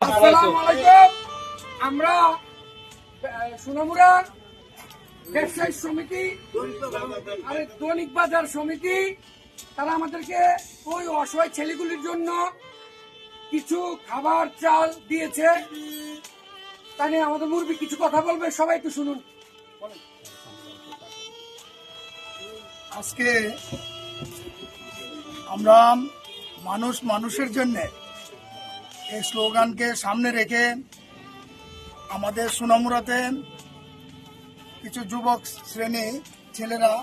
আসসালামু আলাইকুম। আমরা সোনামুড়া ব্যবসায়ী সমিতি আর দৈনিক বাজার সমিতি তারা আমাদেরকে ওই অসহায় ছেলেগুলির জন্য কিছু খাবার চাল দিয়েছে। তাই নিয়ে আমাদের মুরব্বি কিছু কথা বলবে, সবাই একটু শুনুন। আজকে আমরা মানুষ মানুষের জন্য এই স্লোগানকে সামনে রেখে আমাদের সোনামুড়াতে কিছু যুবক শ্রেণী ছেলেরা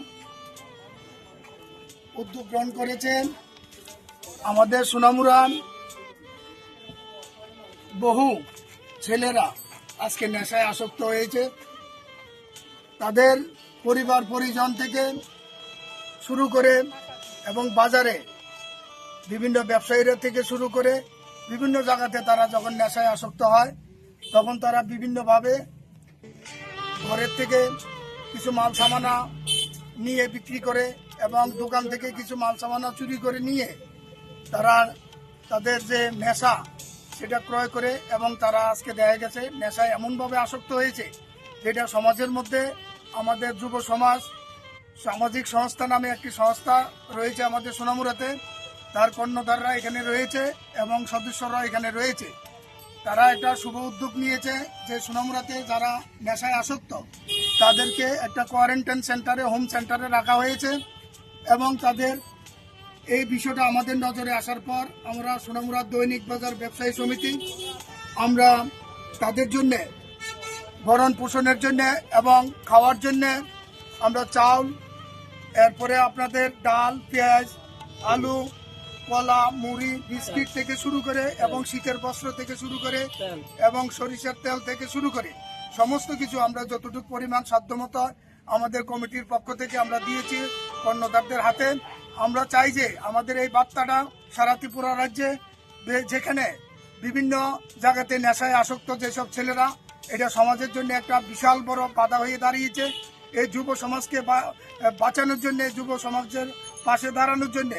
উদ্যোগ গ্রহণ করেছেন। আমাদের সোনামুড়ার বহু ছেলেরা আজকে নেশায় আসক্ত হয়েছে। তাদের পরিবার পরিজন থেকে শুরু করে এবং বাজারে বিভিন্ন ব্যবসায়ীরা থেকে শুরু করে বিভিন্ন জায়গাতে তারা যখন নেশায় আসক্ত হয় তখন তারা বিভিন্নভাবে ঘরের থেকে কিছু মাল সামানা নিয়ে বিক্রি করে এবং দোকান থেকে কিছু মাল সামানা চুরি করে নিয়ে তারা তাদের যে নেশা সেটা ক্রয় করে এবং তারা আজকে দেখা গেছে নেশায় এমনভাবে আসক্ত হয়েছে যেটা সমাজের মধ্যে আমাদের যুব সমাজ সামাজিক সংস্থা নামে একটি সংস্থা রয়েছে আমাদের সোনামুড়াতে। তার কর্ণধাররা এখানে রয়েছে এবং সদস্যরা এখানে রয়েছে। তারা একটা শুভ উদ্যোগ নিয়েছে যে সোনামুড়াতে যারা নেশায় আসক্ত তাদেরকে একটা কোয়ারেন্টাইন সেন্টারে, হোম সেন্টারে রাখা হয়েছে এবং তাদের এই বিষয়টা আমাদের নজরে আসার পর আমরা সোনামুড়া দৈনিক বাজার ব্যবসায়ী সমিতি আমরা তাদের জন্য ভরণ পোষণের জন্য এবং খাওয়ার জন্য আমরা চাউল, এরপরে আপনাদের ডাল, পেঁয়াজ, আলু, কলা, মুড়ি, বিস্কিট থেকে শুরু করে এবং শীতের বস্ত্র থেকে শুরু করে এবং সরিষার তেল থেকে শুরু করে সমস্ত কিছু আমরা যতটুকু পরিমাণ সাধ্যমতো আমাদের কমিটির পক্ষ থেকে আমরা দিয়েছি কর্ণধারদের হাতে। আমরা চাই যে আমাদের এই বার্তাটা সারা ত্রিপুরা রাজ্যে যেখানে বিভিন্ন জায়গাতে নেশায় আসক্ত যেসব ছেলেরা, এটা সমাজের জন্য একটা বিশাল বড় বাধা হয়ে দাঁড়িয়েছে। এই যুব সমাজকে বাঁচানোর জন্য, যুব সমাজের পাশে দাঁড়ানোর জন্য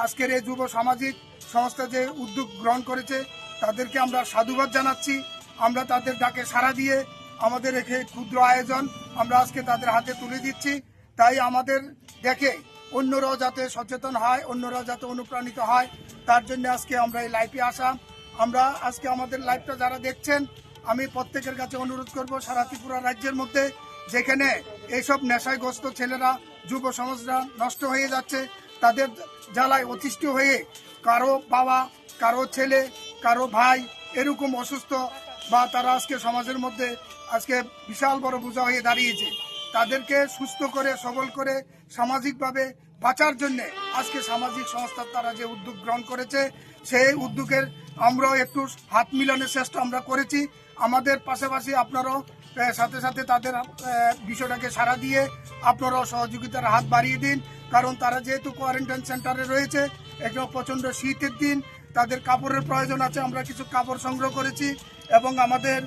আজকের এই যুব সামাজিক সংস্থা যে উদ্যোগ গ্রহণ করেছে তাদেরকে আমরা সাধুবাদ জানাচ্ছি। আমরা তাদের ডাকে সাড়া দিয়ে আমাদের এখানে ক্ষুদ্র আয়োজন আমরা আজকে তাদের হাতে তুলে দিচ্ছি। তাই আমাদের দেখে অন্যরাও যাতে সচেতন হয়, অন্যরাও যাতে অনুপ্রাণিত হয়, তার জন্য আজকে আমরা এই লাইভে আসা। আমরা আজকে আমাদের লাইভটা যারা দেখছেন আমি প্রত্যেকের কাছে অনুরোধ করব সারা ত্রিপুরা রাজ্যের মধ্যে যেখানে এইসব নেশাগ্রস্ত ছেলেরা, যুব সমাজরা নষ্ট হয়ে যাচ্ছে, তাদের জ্বালায় অতিষ্ঠ হয়ে কারো বাবা, কারো ছেলে, কারো ভাই এরকম অসুস্থ বা তারা আজকে সমাজের মধ্যে আজকে বিশাল বড় বোঝা হয়ে দাঁড়িয়েছে। তাদেরকে সুস্থ করে সবল করে সামাজিকভাবে বাঁচার জন্য আজকে সামাজিক সংস্থার তারা যে উদ্যোগ গ্রহণ করেছে সেই উদ্যোগের আমরাও একটু হাত মিলানোর চেষ্টা আমরা করেছি। আমাদের পাশাপাশি আপনারাও সাথে সাথে তাদের বিষয়টাকে সাড়া দিয়ে আপনারাও সহযোগিতার হাত বাড়িয়ে দিন। কারণ তারা যেহেতু কোয়ারেন্টাইন সেন্টারে রয়েছে, একটা প্রচণ্ড শীতের দিন, তাদের কাপড়ের প্রয়োজন আছে। আমরা কিছু কাপড় সংগ্রহ করেছি এবং আমাদের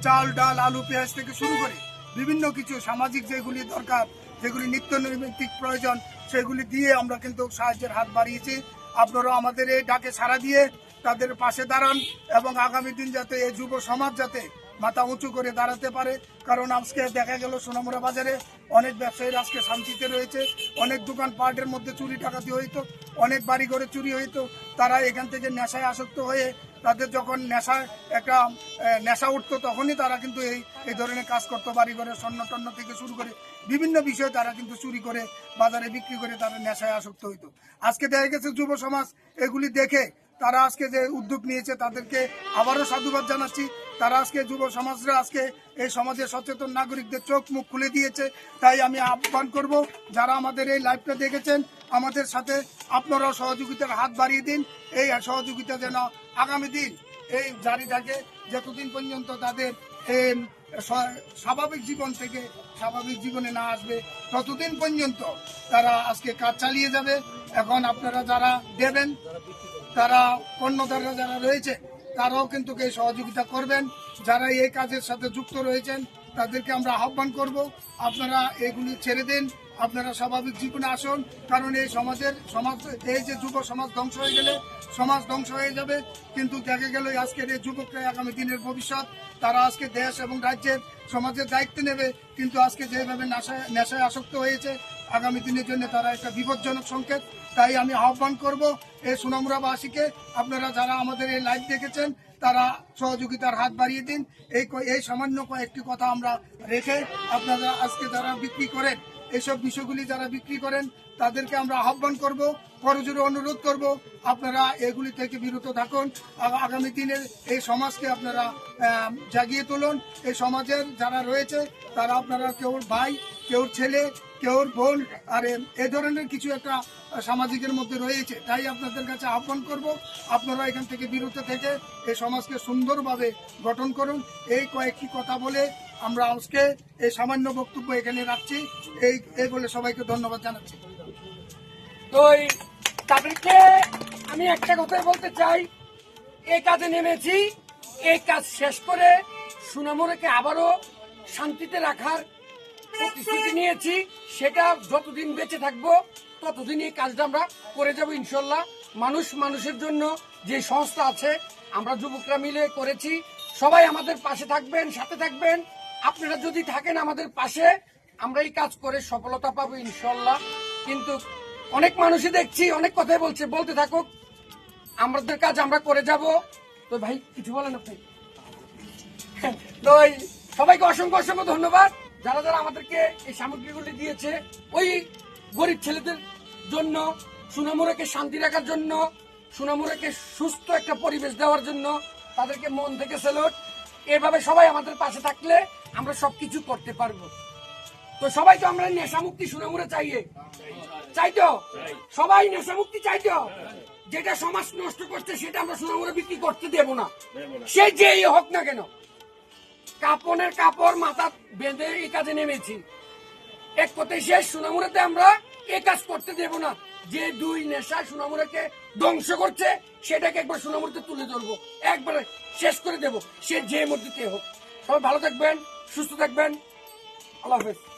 চাল, ডাল, আলু, পেঁয়াজ থেকে শুরু করে বিভিন্ন কিছু সামাজিক যেগুলি দরকার, যেগুলি নিত্য নৈমিত্তিক প্রয়োজন, সেগুলি দিয়ে আমরা কিন্তু সাহায্যের হাত বাড়িয়েছি। আপনারাও আমাদের এই ডাকে সাড়া দিয়ে তাদের পাশে দাঁড়ান এবং আগামী দিন যাতে এই যুব সমাজ যাতে মাথা উঁচু করে দাঁড়াতে পারে। কারণ আজকে দেখা গেল সোনামুড়া বাজারে অনেক ব্যবসায়ীরা আজকে শান্তিতে রয়েছে, অনেক দোকান পাটের মধ্যে চুরি ডাকাতি হইতো, অনেক বাড়ি ঘরে চুরি হইতো। তারা এখান থেকে নেশায় আসক্ত হয়ে তাদের যখন নেশা উঠতো তখনই তারা কিন্তু এই ধরনের কাজ করতো। বাড়ি ঘরে স্বর্ণ টন্ন থেকে শুরু করে বিভিন্ন বিষয় তারা কিন্তু চুরি করে বাজারে বিক্রি করে তারা নেশায় আসক্ত হইতো। আজকে দেখা গেছে যুব সমাজ এগুলি দেখে তারা আজকে যে উদ্যোগ নিয়েছে তাদেরকে আবারও সাধুবাদ জানাচ্ছি। তারা আজকে যুব সমাজরা আজকে এই সমাজের সচেতন নাগরিকদের চোখ মুখ খুলে দিয়েছে। তাই আমি আহ্বান করব যারা আমাদের এই লাইভটা দেখেছেন আমাদের সাথে আপনারাও সহযোগিতার হাত বাড়িয়ে দিন। এই সহযোগিতা যেন আগামী দিন এই জারি থাকে, যতদিন পর্যন্ত তাদের স্বাভাবিক জীবন থেকে স্বাভাবিক জীবনে না আসবে ততদিন পর্যন্ত তারা আজকে কাজ চালিয়ে যাবে। এখন আপনারা যারা দেবেন, তারা কর্ণধাররা যারা রয়েছে তারাও কিন্তু এই সহযোগিতা করবেন। যারা এই কাজের সাথে যুক্ত রয়েছেন তাদেরকে আমরা আহ্বান করব, আপনারা এগুলি ছেড়ে দিন, আপনারা স্বাভাবিক জীবনে আসুন। কারণ এই সমাজ এই যে যুব সমাজ ধ্বংস হয়ে গেলে সমাজ ধ্বংস হয়ে যাবে। কিন্তু দেখা গেল আজকের এই যুবকরা আগামী দিনের ভবিষ্যৎ, তারা আজকে দেশ এবং রাজ্যের সমাজের দায়িত্ব নেবে। কিন্তু আজকে যেভাবে নেশায় আসক্ত হয়েছে, আগামী দিনের জন্য তারা একটা বিপজ্জনক সংকেত। তাই আমি আহ্বান করব এই সোনামুড়াবাসীকে, আপনারা যারা আমাদের এই লাইভ দেখেছেন তারা সহযোগিতার হাত বাড়িয়ে দিন। এই সামান্য কয়েকটি কথা আমরা রেখে আপনারা আজকে যারা বিক্রি করেন, এইসব বিষয়গুলি যারা বিক্রি করেন তাদেরকে আমরা আহ্বান করব, করজোরে অনুরোধ করব, আপনারা এগুলি থেকে বিরত থাকুন। আগামী দিনের এই সমাজকে আপনারা জাগিয়ে তুলুন। এই সমাজের যারা রয়েছে তারা আপনারা কেউ ভাই, কেউ ছেলে, কেউ বোন, আর এ ধরনের কিছু একটা সামাজিকের মধ্যে রয়েছে। তাই আপনাদের কাছে আহ্বান করব, আপনারা এখান থেকে বিরত থেকে এই সমাজকে সুন্দরভাবে গঠন করুন। এই কয়েকটি কথা বলে আমরা আজকে এই সামান্য বক্তব্য এখানে রাখছি। এই বলে সবাইকে ধন্যবাদ জানাচ্ছি। তো তাদেরকে আমি একটা কথাই বলতে চাই, এই কাজে নেমেছি, এই কাজ শেষ করে সোনামুড়াকে আবারও শান্তিতে রাখার প্রতিশ্রুতি নিয়েছি। সেটা যতদিন বেঁচে থাকবো ততদিন এই কাজটা আমরা করে যাব ইনশাল্লাহ। মানুষের জন্য যে সংস্থা আছে, আমরা যুবকরা মিলে করেছি। সবাই আমাদের পাশে থাকবেন, সাথে থাকবেন। আপনারা যদি থাকেন আমাদের পাশে, আমরা এই কাজ করে সফলতা পাবো ইনশাল্লাহ। কিন্তু অনেক মানুষই দেখছি অনেক কথাই বলতে থাকুক, আমাদের কাজ আমরা করে যাব। তো ভাই কিছু বলেন আপনি? তো সবাইকে অসংখ্য ধন্যবাদ যারা যারা আমাদেরকে এই সামগ্রীগুলি দিয়েছে। ওই গরিব ছেলেদের জন্য, সোনামুড়াকে শান্তি রাখার জন্য, সোনামুড়াকে সুস্থ একটা পরিবেশ দেওয়ার জন্য তাদেরকে মন থেকে স্যালুট। এভাবে সবাই আমাদের পাশে থাকলে আমরা সবকিছু করতে পারবো। তো সবাই তো আমরা নেশামুক্তি সোনামুড়া চাইতো, সবাই নেশামুক্তি চাইতো। যেটা সমাজ নষ্ট করছে সেটা আমরা সোনামুড়া বিক্রি করতে দেব না, সে যেই হোক না কেন। কাপড়ের কাপড় মাথা বেঁধে এই কাজে নেমেছি। এক কথায় শেষ, সোনামুড়াতে আমরা এই কাজ করতে দেব না। যে দুই নেশা সোনামুড়াকে ধ্বংস করছে সেটাকে একবার সোনামুড়াতে তুলে ধরবো, একবারে শেষ করে দেব, সে যে মধ্যে হোক। সবাই ভালো থাকবেন, সুস্থ থাকবেন। আল্লাহ হাফেজ।